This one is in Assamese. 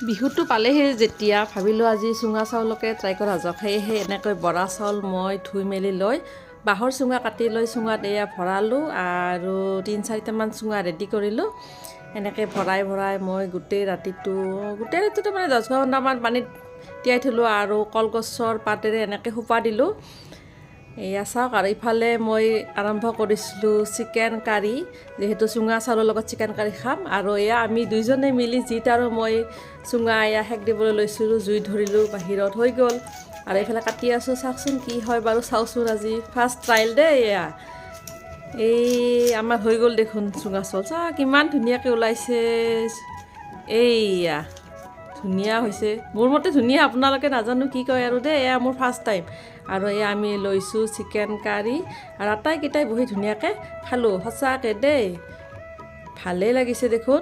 বিহুটো পালেহি যেতিয়া ভাবিলোঁ আজি চুঙা চাউলকে ট্ৰাই কৰা যাওক। সেয়েহে এনেকৈ বৰা চাউল মই ধুই মেলি লৈ বাঁহৰ চুঙা কাটি লৈ চুঙাত এয়া ভৰালোঁ আৰু 3-4টামান চুঙা ৰেডি কৰিলোঁ। এনেকৈ ভৰাই ভৰাই মই গোটেই ৰাতিটো মানে 10 ঘণ্টামান পানীত তিয়াই থলোঁ আৰু কলগছৰ পাতেৰে এনেকৈ সোপা দিলোঁ। এয়া চাওক, আৰু ইফালে মই আৰম্ভ কৰিছিলোঁ চিকেন কাৰী, যিহেতু চুঙা চাউলৰ লগত চিকেন কাৰী খাম। আৰু এয়া আমি দুইজনে মিলি জিত আৰু মই চুঙা এয়া সেক দিবলৈ লৈছিলোঁ, জুই ধৰিলোঁ, বাহিৰত হৈ গ'ল। আৰু এইফালে কাটি আছোঁ, চাওকচোন কি হয় বাৰু, চাওঁচোন আজি ফাৰ্ষ্ট ট্ৰায়েল দেই। এয়া এই আমাৰ হৈ গ'ল দেখোন চুঙা চাউল, চাওক কিমান ধুনীয়াকৈ ওলাইছে। এইয়া ধুনীয়া হৈছে, মোৰ মতে ধুনীয়া, আপোনালোকে নাজানো কি কয় আৰু দেই। এয়া মোৰ ফাৰ্ষ্ট টাইম। আৰু এয়া আমি লৈছোঁ চিকেন কাৰী আৰু আটাইকেইটাই বহি ধুনীয়াকৈ খালোঁ। সঁচাকৈ দেই, ভালেই লাগিছে দেখোন।